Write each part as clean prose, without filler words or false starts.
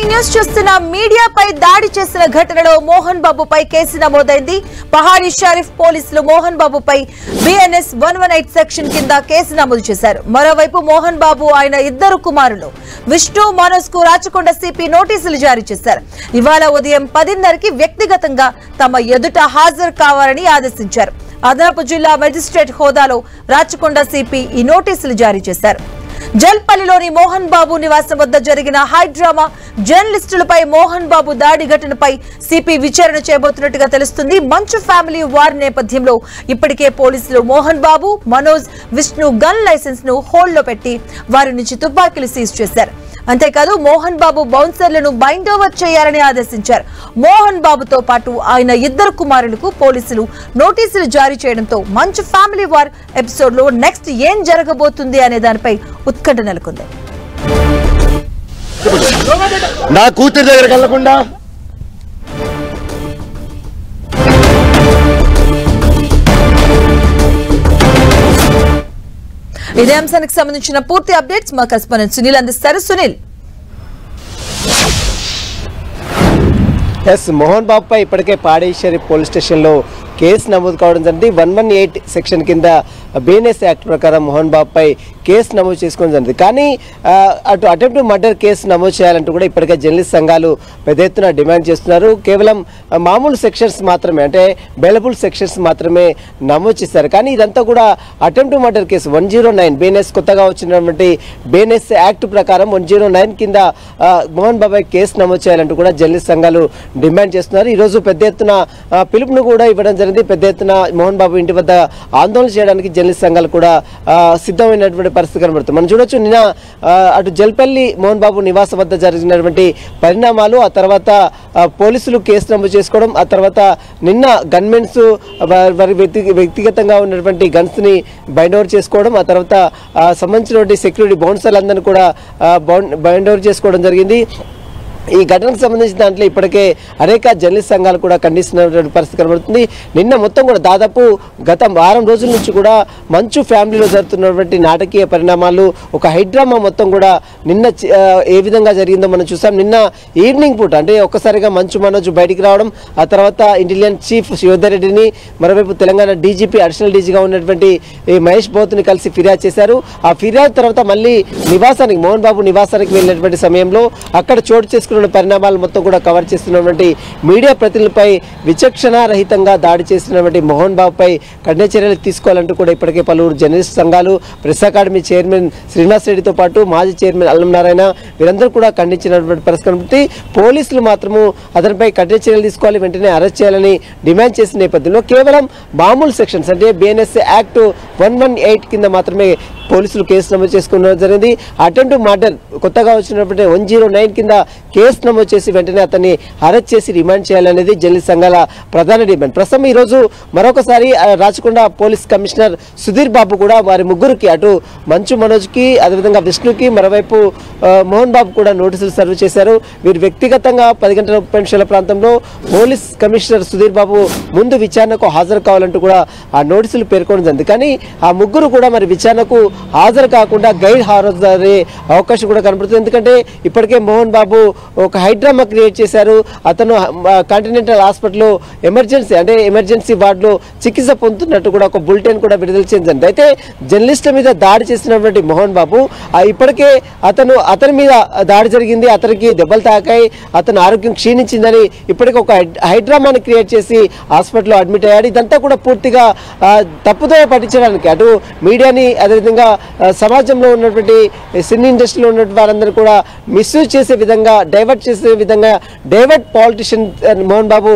Breaking news చూస్తున్న మీడియాపై దాడి చేసిన ఘటనలో మోహన్ బాబుపై కేసు నమోదైంది. పహారీ షరీఫ్ పోలీసులు మోహన్ బాబుపై BNS 118 సెక్షన్ కింద కేసు నమోదు చేశారు. మరోవైపు మోహన్ బాబు ఆయన ఇద్దరు కుమారులు విష్ణు, మనోజ్ కు రాచకొండ సిపి నోటీసులు జారీ చేశారు. ఇవాళ ఉదయం 10:30కి వ్యక్తిగతంగా తమ ఎదుట హాజరు కావాలని ఆదేశించారు. అదనపు జిల్లా మెజిస్ట్రేట్ హోదాలో రాచకొండ సిపి ఈ నోటీసులు జారీ చేశారు. జల్పల్లిలోని మోహన్ బాబు నివాసం వద్ద జరిగిన హైడ్రామా జర్నలిస్టులపై మోహన్ బాబు దాడి ఘటనపై సిపి విచారణ చేయబోతున్నట్టుగా తెలుస్తుంది. మంచు ఫ్యామిలీ వార్ నేపథ్యంలో ఇప్పటికే పోలీసులు మోహన్ బాబు, మనోజ్, విష్ణు గన్ లైసెన్స్ ను హోల్డ్ లో పెట్టి వారి నుంచి తుపాకీలు సీజ్ చేశారు. అంతేకాదు మోహన్ బాబు బౌన్సర్లను బైండ్ ఓవర్ చేయాలని ఆదేశించారు. మోహన్ బాబుతో పాటు ఆయన ఇద్దరు కుమారులకు పోలీసులు నోటీసులు జారీ చేయడంతో మంచు ఫ్యామిలీ వార్ ఎపిసోడ్ లో నెక్స్ట్ ఏం జరగబోతుంది అనే దానిపై ఉత్కంఠ నెలకొంది. నా కూతురు దగ్గరికి వెళ్లకుండా ఇదే అంశానికి సంబంధించిన పూర్తి అప్డేట్స్ మా కరెస్పాండెంట్ సునీల్ అందిస్తారు. సునీల్, మోహన్ బాబుపై ఇప్పటికే పాడేశ్వరి పోలీస్ స్టేషన్లో కేసు నమోదు కావడం జరిగింది. 118 సెక్షన్ కింద BNS యాక్ట్ ప్రకారం మోహన్ బాబుపై కేసు నమోదు చేసుకోవడం జరిగింది. కానీ అటు అటెంప్ట్ మర్డర్ కేసు నమోదు చేయాలంటూ కూడా ఇప్పటికే జర్నలిస్ట్ సంఘాలు పెద్ద ఎత్తున డిమాండ్ చేస్తున్నారు. కేవలం మామూలు సెక్షన్స్ మాత్రమే, అంటే బెయిలబుల్ సెక్షన్స్ మాత్రమే నమోదు చేశారు. కానీ ఇదంతా కూడా అటెంప్ట్ మర్డర్ కేసు 109 BNS కొత్తగా వచ్చినటువంటి BNS యాక్ట్ ప్రకారం 109 కింద మోహన్ బాబుపై కేసు నమోదు చేయాలంటూ కూడా జర్నలిస్ట్ సంఘాలు డిమాండ్ చేస్తున్నారు. ఈరోజు పెద్ద ఎత్తున పిలుపును కూడా ఇవ్వడం జరిగింది. పెద్ద ఎత్తున మోహన్ బాబు ఇంటి వద్ద ఆందోళన చేయడానికి జర్నలిస్ట్ సంఘాలు కూడా సిద్ధమైనటువంటి పరిస్థితి కనబడుతుంది. మనం చూడొచ్చు, నిన్న అటు జల్పల్లి మోహన్ బాబు నివాసం వద్ద జరిగినటువంటి పరిణామాలు, ఆ తర్వాత పోలీసులు కేసు నమోదు చేసుకోవడం, ఆ తర్వాత నిన్న గన్మెన్స్ వారి వ్యక్తిగతంగా ఉన్నటువంటి గన్స్ ని బైండ్ ఓవర్ చేసుకోవడం, ఆ తర్వాత సంబంధించినటువంటి సెక్యూరిటీ బౌన్సర్లందరినీ కూడా బైండ్ ఓవర్ చేసుకోవడం జరిగింది. ఈ ఘటనకు సంబంధించిన దాంట్లో ఇప్పటికే అనేక జర్నలిస్ట్ సంఘాలు కూడా ఖండిస్తున్నటువంటి పరిస్థితి కనబడుతుంది. నిన్న మొత్తం కూడా దాదాపు గత వారం రోజుల నుంచి కూడా మంచు ఫ్యామిలీలో జరుగుతున్నటువంటి నాటకీయ పరిణామాలు, ఒక హైడ్రామా మొత్తం కూడా నిన్న ఏ విధంగా జరిగిందో మనం చూసాం. నిన్న ఈవినింగ్ పూట అంటే ఒక్కసారిగా మంచు మనోజ్ బయటికి రావడం, ఆ తర్వాత ఇంటెలిజెన్స్ చీఫ్ శివధరెడ్డిని, మరోవైపు తెలంగాణ DGP అడిషనల్ DGగా ఉన్నటువంటి మహేష్ బోత్ని కలిసి ఫిర్యాదు చేశారు. ఆ ఫిర్యాదు తర్వాత మళ్ళీ నివాసానికి, మోహన్ బాబు నివాసానికి వెళ్ళినటువంటి సమయంలో అక్కడ చోటు చేసుకున్న పరిణామాలు మొత్తం కూడా కవర్ చేస్తున్నటువంటి మీడియా ప్రతినిధులపై విచక్షణ రహితంగా దాడి చేస్తున్నటువంటి మోహన్ బాబుపై కఠిన చర్యలు తీసుకోవాలంటూ కూడా ఇప్పటికే పలువురు జర్నలిస్ట్ సంఘాలు, ప్రెస్ అకాడమీ చైర్మన్ శ్రీనివాస్ రెడ్డితో పాటు మాజీ చైర్మన్ అల్లం నారాయణ వీరందరూ కూడా ఖండించినటువంటి పరిస్థితి. పోలీసులు మాత్రము అతనిపై కఠిన చర్యలు తీసుకోవాలి, వెంటనే అరెస్ట్ చేయాలని డిమాండ్ చేసిన నేపథ్యంలో కేవలం మామూలు సెక్షన్స్ అంటే BNS యాక్ట్ 118 కింద మాత్రమే పోలీసులు కేసు నమోదు చేసుకోవడం జరిగింది. అటెంప్ట్ మర్డర్ కొత్తగా వచ్చినటువంటి 109 కింద కేసు నమోదు చేసి వెంటనే అతన్ని అరెస్ట్ చేసి రిమాండ్ చేయాలనేది జర్నలిస్ట్ సంఘాల ప్రధాన డిమాండ్. ప్రస్తుతం ఈరోజు మరొకసారి రాచకొండ పోలీస్ కమిషనర్ సుధీర్ బాబు కూడా వారి ముగ్గురికి, అటు మంచు మనోజ్కి, అదేవిధంగా విష్ణుకి, మరోవైపు మోహన్ బాబు కూడా నోటీసులు సర్వ్ చేశారు. వీరు వ్యక్తిగతంగా 10:30 ప్రాంతంలో పోలీస్ కమిషనర్ సుధీర్ బాబు ముందు విచారణకు హాజరు కావాలంటూ కూడా ఆ నోటీసులు పేర్కొనడం జరిగింది. కానీ ఆ ముగ్గురు కూడా మరి విచారణకు హాజరు కాకుండా గైడ్ హాజరయ్యే అవకాశం కూడా కనబడుతుంది. ఎందుకంటే ఇప్పటికే మోహన్ బాబు ఒక హైడ్రామా క్రియేట్ చేశారు. అతను కాంటినెంటల్ హాస్పిటల్లో ఎమర్జెన్సీ వార్డులో చికిత్స పొందుతున్నట్టు కూడా ఒక బులెటిన్ కూడా విడుదల చేసింది. అయితే జర్నలిస్టుల మీద దాడి చేసినటువంటి మోహన్ బాబు ఇప్పటికే అతని మీద దాడి జరిగింది, అతనికి దెబ్బలు తాకాయి, అతని ఆరోగ్యం క్షీణించిందని ఇప్పటికే ఒక హైడ్రామాని క్రియేట్ చేసి హాస్పిటల్లో అడ్మిట్ అయ్యాడు. ఇదంతా కూడా పూర్తిగా తప్పుదో పట్టించడానికి అటు మీడియాని, అదేవిధంగా సమాజంలో ఉన్నటువంటి సినీ ఇండస్ట్రీలో ఉన్నటువంటి వారందరూ కూడా మిస్యూజ్ చేసే విధంగా, divert politician Mohan Babu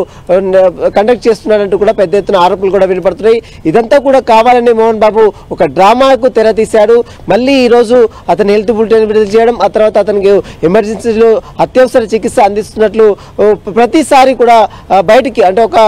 conduct చేస్తున్నారంటూ కూడా పెద్ద ఎత్తున ఆరోపణలు కూడా వినపడుతున్నాయి. ఇదంతా కూడా కావాలని మోహన్ బాబు ఒక డ్రామాకు తెర తీశాడు. మళ్ళీ ఈరోజు అతని హెల్త్ బులెటిన్ విడుదల చేయడం, ఆ తర్వాత అతనికి ఎమర్జెన్సీలో అత్యవసర చికిత్స అందిస్తున్నట్లు ప్రతిసారి కూడా బయటికి అంటే ఒక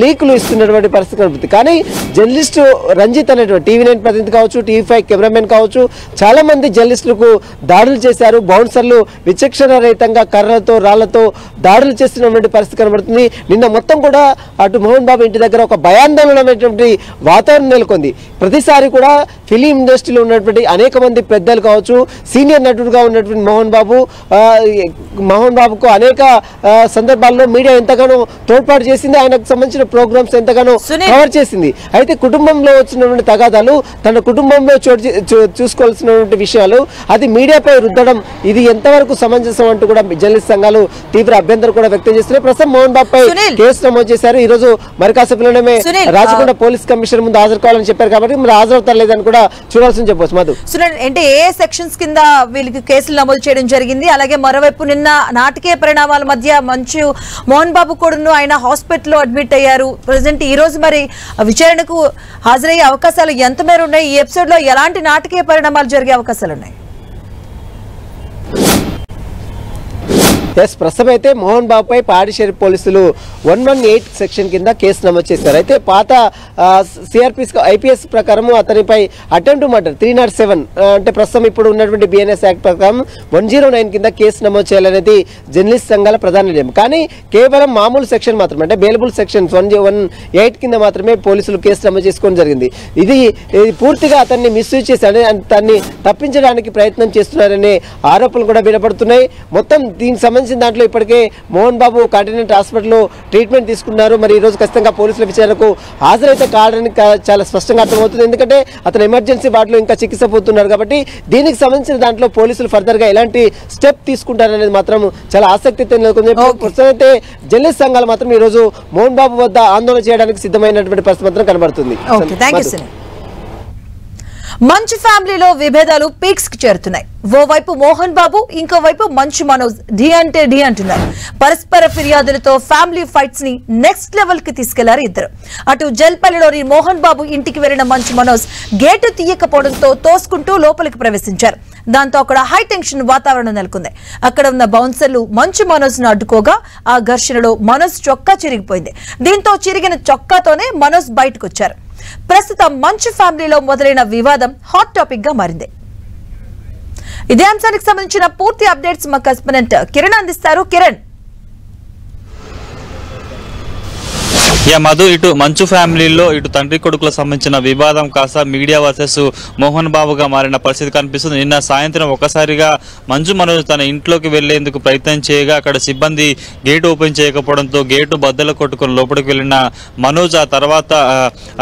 లీకులు ఇస్తున్నటువంటి పరిస్థితి కనబడుతుంది. కానీ జర్నలిస్టు రంజిత్ అనేటువంటి TV9 ప్రతినిధి కావచ్చు, TV5 కెమెరామెన్ కావచ్చు, చాలా మంది జర్నలిస్టులకు దాడులు చేశారు. బౌన్సర్లు విచక్షణ రహితంగా కర్ర కర్రలతో రాళ్లతో దాడులు చేస్తున్నటువంటి పరిస్థితి కనబడుతుంది. నిన్న మొత్తం కూడా అటు మోహన్ బాబు ఇంటి దగ్గర ఒక భయాందోళనమైనటువంటి వాతావరణం నెలకొంది. ప్రతిసారి కూడా ఫిలిం ఇండస్ట్రీలో ఉన్నటువంటి అనేక మంది పెద్దలు కావచ్చు, సీనియర్ నటుడుగా ఉన్నటువంటి మోహన్ బాబుకు అనేక సందర్భాల్లో మీడియా ఎంతగానో తోడ్పాటు చేసింది, ఆయనకు సంబంధించిన ప్రోగ్రామ్స్ ఎంతగానో కవర్ చేసింది. అయితే కుటుంబంలో వచ్చినటువంటి తగాదాలు, తన కుటుంబంలో చూసుకోవాల్సినటువంటి విషయాలు అది మీడియాపై రుద్దడం ఇది ఎంతవరకు సమంజసం అంటూ కూడా జర్నలిస్ట్ సంఘాలు తీవ్ర అభ్యంతరం కూడా వ్యక్తం చేస్తున్నాయి. ప్రస్తుతం మోహన్ బాబు పై కేసు నమోదు చేశారు. ఈ రోజు మరి కాసేపులోనే రాచకొండ పోలీస్ కమిషనర్ ముందు హాజరు కావాలని చెప్పారు కాబట్టి మరి హాజరవుతారు లేదని కూడా చూడాల్సి చెప్పవచ్చు. మధు, అంటే ఏ సెక్షన్స్ కింద వీళ్ళకి కేసులు నమోదు చేయడం జరిగింది? అలాగే మరోవైపు నిన్న నాటకీయ పరిణామాల మధ్య మోహన్ బాబు కూడా ఆయన హాస్పిటల్లో అడ్మిట్ అయ్యారు. ప్రెసెంట్ ఈ రోజు మరి విచారణకు హాజరయ్యే అవకాశాలు ఎంత మేర ఉన్నాయి? ఈ ఎపిసోడ్ లో ఎలాంటి నాటకీయ పరిణామాలు జరిగే అవకాశాలు ఉన్నాయి? ప్రస్తుతం అయితే మోహన్ బాబుపై పాడిషేరి పోలీసులు 118 సెక్షన్ కింద కేసు నమోదు చేశారు. అయితే పాత సిఆర్పిఎస్ ఐపీఎస్ ప్రకారం అతనిపై అటెంప్ట్ మర్డర్ 307 అంటే ప్రస్తుతం ఇప్పుడు ఉన్నటువంటి బిఎన్ఎస్ యాక్ట్ ప్రకారం 109 కింద కేసు నమోదు చేయాలనేది జర్నలిస్ట్ సంఘాల ప్రధాన నిర్ణయం. కానీ కేవలం మామూలు సెక్షన్ మాత్రమే అంటే బెయిలబుల్ సెక్షన్ 118 కింద మాత్రమే పోలీసులు కేసు నమోదు చేసుకోవడం జరిగింది. ఇది పూర్తిగా అతన్ని మిస్యూజ్ చేసి అతన్ని తప్పించడానికి ప్రయత్నం చేస్తున్నారనే ఆరోపణలు కూడా వినపడుతున్నాయి. మొత్తం దీనికి సంబంధించిన దాంట్లో ఇప్పటికే మోహన్ బాబు కాంటినెంట్ హాస్పిటల్లో ట్రీట్మెంట్ తీసుకున్నారు. మరి ఈ రోజు ఖచ్చితంగా పోలీసుల విచారణకు హాజరైతే కాదని చాలా స్పష్టంగా అర్థమవుతుంది. ఎందుకంటే అతను ఎమర్జెన్సీ వార్డులో ఇంకా చికిత్స పొందుతున్నారు కాబట్టి దీనికి సంబంధించిన దాంట్లో పోలీసులు ఫర్దర్ గా ఎలాంటి స్టెప్ తీసుకుంటారనేది మాత్రం చాలా ఆసక్తితో నెలకొంది. ప్రస్తుతమైతే జర్నలిస్ట్ సంఘాలు మాత్రం ఈ రోజు మోహన్ బాబు వద్ద ఆందోళన చేయడానికి సిద్ధమైనటువంటి పరిస్థితి మాత్రం కనబడుతుంది. మంచు ఫ్యామిలీలో విభేదాలు పీక్స్ కి చేరుతున్నాయి. ఓవైపు మోహన్ బాబు, ఇంకోవైపు మంచు మనోజ్ ఢీ అంటే ఢీ అంటున్నారు. పరస్పర ఫిర్యాదులతో ఫ్యామిలీ ఫైట్స్ ని నెక్స్ట్ లెవెల్ కి తీసుకెళ్లారు ఇద్దరు. అటు జల్పల్లిలోని మోహన్ బాబు ఇంటికి వెళ్లిన మంచు మనోజ్ గేటు తీయకపోవడంతో తోసుకుంటూ లోపలికి ప్రవేశించారు. దాంతో అక్కడ హై టెన్షన్ వాతావరణం నెలకొంది. అక్కడ ఉన్న బౌన్సర్లు మంచు మనోజ్ ను అడ్డుకోగా ఆ ఘర్షణలో మనోజ్ చొక్కా చిరిగిపోయింది. దీంతో చిరిగిన చొక్కాతోనే మనోజ్ బయటకు వచ్చారు. ప్రస్తుతం మంచు ఫ్యామిలీలో మొదలైన వివాదం హాట్ టాపిక్ గా మారింది. ఇదే అంశానికి సంబంధించిన పూర్తి అప్డేట్స్ మా కరెస్పాండెంట్ కిరణ్ అందిస్తారు. కిరణ్, మధు, ఇటు మంచు ఫ్యామిలీలో ఇటు తండ్రి కొడుకులకు సంబంధించిన వివాదం కాస్త మీడియా వర్సెస్ మోహన్ బాబుగా మారిన పరిస్థితి కనిపిస్తుంది. నిన్న సాయంత్రం ఒకసారిగా మంచు మనోజ్ తన ఇంట్లోకి వెళ్లేందుకు ప్రయత్నం చేయగా అక్కడ సిబ్బంది గేట్ ఓపెన్ చేయకపోవడంతో గేటు బద్దలు కొట్టుకుని లోపలికి వెళ్లిన మనోజ్ ఆ తర్వాత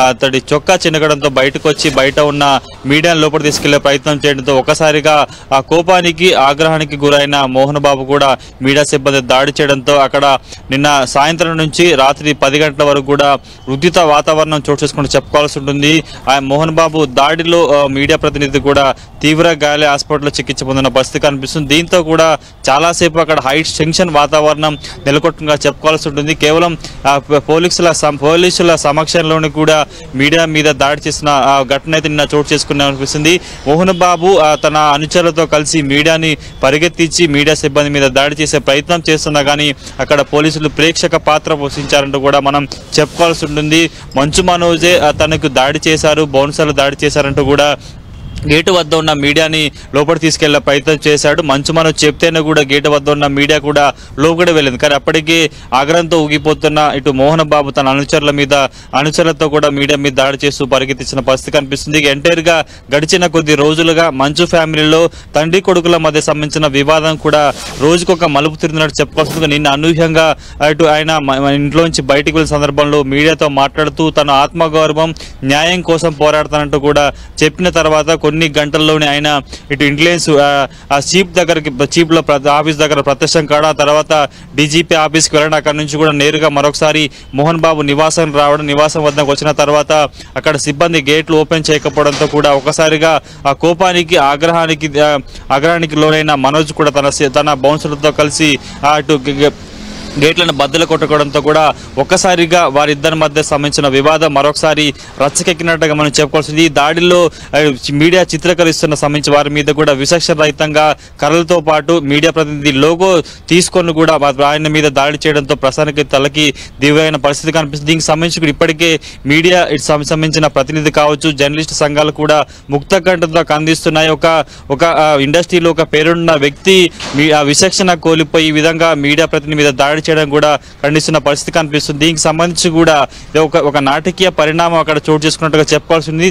అతడి చొక్కా చినగడంతో బయటకు వచ్చి బయట ఉన్న మీడియాను లోపలికి తీసుకెళ్లే ప్రయత్నం చేయడంతో ఒకసారిగా ఆ కోపానికి ఆగ్రహానికి గురైన మోహన్ బాబు కూడా మీడియా సిబ్బంది దాడి చేయడంతో అక్కడ నిన్న సాయంత్రం నుంచి రాత్రి 10 గంటల వరకు కూడా ఉద్రిక్త వాతావరణం చోటు చేసుకుంటూ చెప్పుకోవాల్సి ఉంటుంది. మోహన్ బాబు దాడిలో మీడియా ప్రతినిధి కూడా తీవ్ర గాయాల హాస్పిటల్లో చికిత్స పొందిన పరిస్థితి కనిపిస్తుంది. దీంతో కూడా చాలాసేపు అక్కడ హై టెన్షన్ వాతావరణం నెలకొట్టుగా చెప్పుకోవాల్సి ఉంటుంది. కేవలం పోలీసుల సమక్షంలోని కూడా మీడియా మీద దాడి చేసిన ఘటన అయితే నిన్న చోటు చేసుకునే అనిపిస్తుంది. మోహన్ బాబు తన అనుచరులతో కలిసి మీడియాని పరిగెత్తించి మీడియా సిబ్బంది మీద దాడి చేసే ప్రయత్నం చేస్తున్నా కానీ అక్కడ పోలీసులు ప్రేక్షక పాత్ర పోషించారంటూ కూడా మనం చెప్పుకోవాల్సి ఉంటుంది. మంచు మనోజే తనకు దాడి చేశారు, బౌన్సర్లు దాడి చేశారంటూ కూడా గేటు వద్ద ఉన్న మీడియాని లోపలికి తీసుకెళ్లే ప్రయత్నం చేశాడు. మంచు మనోజ్ చెప్తేనే కూడా గేటు వద్ద ఉన్న మీడియా కూడా లోపలికి వెళ్ళింది. కానీ అప్పటికీ ఆగ్రహంతో ఊగిపోతున్న ఇటు మోహన్ బాబు తన అనుచరులతో కూడా మీడియా మీద దాడి చేస్తూ పరిగెత్తించిన పరిస్థితి కనిపిస్తుంది. ఎంటైర్ గా గడిచిన కొద్ది రోజులుగా మంచు ఫ్యామిలీలో తండ్రి కొడుకుల మధ్య సంబంధించిన వివాదం కూడా రోజుకొక మలుపు తిరిగినట్టు చెప్పుకోవాల్సింది. నిన్న అనూహ్యంగా అటు ఆయన ఇంట్లోంచి బయటకు వెళ్ళిన సందర్భంలో మీడియాతో మాట్లాడుతూ తన ఆత్మగౌరవం న్యాయం కోసం పోరాడతానంటూ కూడా చెప్పిన తర్వాత కొన్ని గంటల్లోనే ఆయన ఇటు ఇంటెలిజెన్స్ చీఫ్లో ఆఫీస్ దగ్గర ప్రత్యక్షం కావడం, తర్వాత డీజీపీ ఆఫీస్కి వెళ్ళడం, అక్కడ నుంచి కూడా నేరుగా మరొకసారి మోహన్ బాబు నివాసం రావడం, నివాసం వద్దకు వచ్చిన తర్వాత అక్కడ సిబ్బంది గేట్లు ఓపెన్ చేయకపోవడంతో కూడా ఒకసారిగా ఆ కోపానికి ఆగ్రహానికి లోనైన మనోజ్ కూడా తన బౌన్సర్లతో కలిసి అటు గేట్లను బద్దలు కొట్టుకోవడంతో కూడా ఒక్కసారిగా వారిద్దరి మధ్య సంబంధించిన వివాదం మరొకసారి రచ్చకెక్కినట్టుగా మనం చెప్పుకోవాల్సింది. ఈ దాడిలో మీడియా చిత్రీకరిస్తున్న సంబంధించి వారి మీద కూడా విచక్షణ రహితంగా కర్రలతో పాటు మీడియా ప్రతినిధి లోగో తీసుకొని కూడా ఆయన మీద దాడి చేయడంతో ప్రసారానికి తలకి దివ్యమైన పరిస్థితి కనిపిస్తుంది. దీనికి సంబంధించి ఇప్పటికే మీడియా సంబంధించిన ప్రతినిధి కావచ్చు, జర్నలిస్ట్ సంఘాలు కూడా ముక్త కంఠంతో అందిస్తున్నాయి. ఒక ఇండస్ట్రీలో ఒక పేరున్న వ్యక్తి విచక్షణ కోల్పోయి ఈ విధంగా మీడియా ప్రతినిధి మీద దాడి చేయడం కూడా ఖండిస్తున్న పరిస్థితి కనిపిస్తుంది. దీనికి సంబంధించి కూడా ఒక నాటకీయ పరిణామం అక్కడ చోటు చేసుకున్నట్టుగా చెప్పాల్సింది.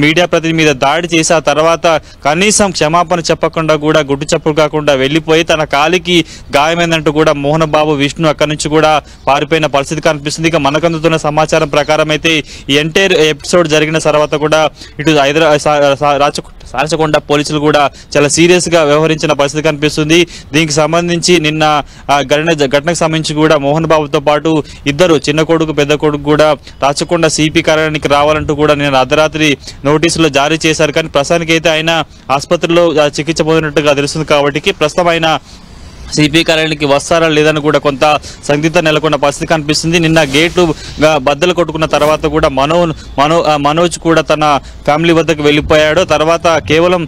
మీడియా ప్రతినిధి మీద దాడి చేసి ఆ తర్వాత కనీసం క్షమాపణ చెప్పకుండా కూడా గుట్టు చప్పుడు కాకుండా వెళ్లిపోయి తన కాలికి గాయమైందంటూ కూడా మోహన్ బాబు, విష్ణు అక్కడి నుంచి కూడా పారిపోయిన పరిస్థితి కనిపిస్తుంది. ఇక మనకు అందుతున్న సమాచారం ప్రకారం అయితే ఈ ఎంటైర్ ఎపిసోడ్ జరిగిన తర్వాత కూడా ఇటు రాచకొండ పోలీసులు కూడా చాలా సీరియస్ గా వ్యవహరించిన పరిస్థితి కనిపిస్తుంది. దీనికి సంబంధించి నిన్న ఘటనకు సంబంధించి కూడా మోహన్ బాబుతో పాటు ఇద్దరు చిన్న కొడుకు పెద్ద కొడుకు కూడా రాచకొండ సిపి కార్యాలయానికి రావాలంటూ కూడా నేను అర్ధరాత్రి నోటీసులు జారీ చేశారు. కానీ ప్రస్తుతానికి అయితే ఆయన ఆసుపత్రిలో చికిత్స పొందినట్టుగా తెలుస్తుంది. కాబట్టి ప్రస్తుతం ఆయన సిపి కార్యాలయానికి వస్తారా లేదని కూడా కొంత సందిగ్ధత నెలకొన్న పరిస్థితి కనిపిస్తుంది. నిన్న గేట్లు బద్దలు కొట్టుకున్న తర్వాత కూడా మనోజ్ కూడా తన ఫ్యామిలీ వద్దకు వెళ్ళిపోయాడు. తర్వాత కేవలం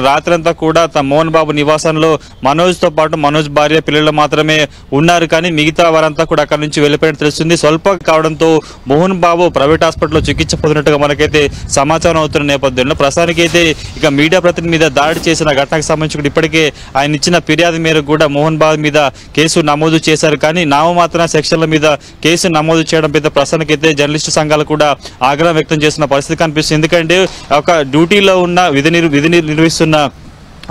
రాత్రంతా కూడా మోహన్ బాబు నివాసంలో మనోజ్తో పాటు మనోజ్ భార్య పిల్లలు మాత్రమే ఉన్నారు. కానీ మిగతా వారంతా కూడా అక్కడి నుంచి వెళ్ళిపోయినట్టు తెలుస్తుంది. స్వల్ప కావడంతో మోహన్ బాబు ప్రైవేట్ హాస్పిటల్లో చికిత్స పొందినట్టుగా మనకైతే సమాచారం అవుతున్న నేపథ్యంలో ప్రస్తుతానికైతే ఇక మీడియా ప్రతినిధి మీద దాడి చేసిన ఘటనకు సంబంధించి ఇప్పటికే ఆయన ఇచ్చిన ఫిర్యాదు మేరకు కూడా మోహన్ బాబు మీద కేసు నమోదు చేశారు. కానీ నామమాత్ర సెక్షన్ల మీద కేసు నమోదు చేయడం పెద్ద ప్రశ్నకైతే జర్నలిస్టు సంఘాలు కూడా ఆగ్రహం వ్యక్తం చేసిన పరిస్థితి కనిపిస్తుంది. ఎందుకంటే ఒక డ్యూటీలో ఉన్న విధి నిర్వహిస్తున్న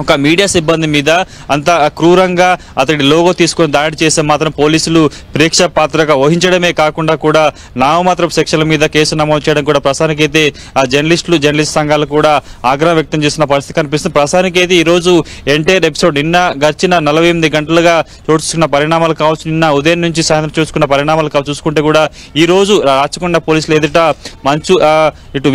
ఒక మీడియా సిబ్బంది మీద అంత క్రూరంగా అతడి లోగో తీసుకొని దాడి చేస్తే మాత్రం పోలీసులు ప్రేక్ష పాత్రగా వహించడమే కాకుండా కూడా నామమాత్రపు సెక్షన్ల మీద కేసు నమోదు చేయడం కూడా ప్రస్తుతానికైతే ఆ జర్నలిస్ట్ సంఘాలు కూడా ఆగ్రహం వ్యక్తం చేసిన పరిస్థితి కనిపిస్తుంది. ప్రస్తుతానికైతే ఈరోజు ఎంటైర్ ఎపిసోడ్ నిన్న గడిచిన 48 గంటలుగా చూసుకున్న పరిణామాలు కావచ్చు, నిన్న ఉదయం నుంచి సాయంత్రం చూసుకున్న పరిణామాలు చూసుకుంటే కూడా ఈ రోజు రాచకొండ పోలీసులు ఎదుట ఇటు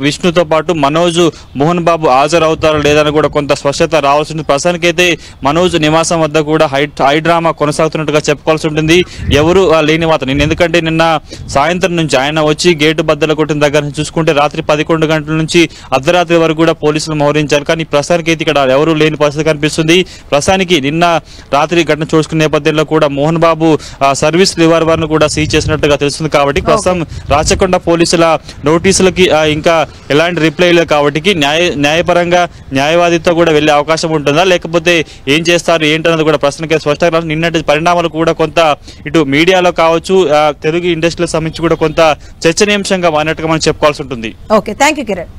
విష్ణుతో పాటు మనోజ్, మోహన్ బాబు హాజరవుతారో లేదని కూడా కొంత స్పష్టత రావాల్సింది. ప్రస్తుతానికైతే మనోజ్ నివాసం వద్ద కూడా హై డ్రామా కొనసాగుతున్నట్టుగా చెప్పుకోవాల్సి ఉంటుంది. ఎవరు లేని వాతావరణం. ఎందుకంటే నిన్న సాయంత్రం నుంచి ఆయన వచ్చి గేటు బద్దలు కొట్టిన దగ్గర నుంచి చూసుకుంటే రాత్రి 11 గంటల నుంచి అర్ధరాత్రి వరకు కూడా పోలీసులు మోహరించారు. కానీ ప్రస్తుతానికైతే ఇక్కడ ఎవరు లేని పరిస్థితి కనిపిస్తుంది. ప్రస్తుతానికి నిన్న రాత్రి ఘటన చూసుకునే నేపథ్యంలో కూడా మోహన్ బాబు సర్వీస్ రివాల్వర్ ను కూడా సీజ్ చేసినట్టుగా తెలుస్తుంది. కాబట్టి ప్రస్తుతం రాచకొండ పోలీసుల నోటీసులకి ఇంకా ఎలాంటి రిప్లై లేదు. కాబట్టి న్యాయపరంగా న్యాయవాదితో కూడా వెళ్ళే అవకాశం ఉంటుందా, లేకపోతే ఏం చేస్తారు ఏంటన్నది కూడా ప్రశ్నకే స్పష్టంగా నిన్నటి పరిణామాలు కూడా కొంత ఇటు మీడియాలో కావచ్చు, తెలుగు ఇండస్ట్రీలకు సంబంధించి కూడా కొంత చర్చనీయాంశంగా మారినట్టుగా మనం చెప్పుకోవాల్సి ఉంటుంది. Okay, thank you Kiran.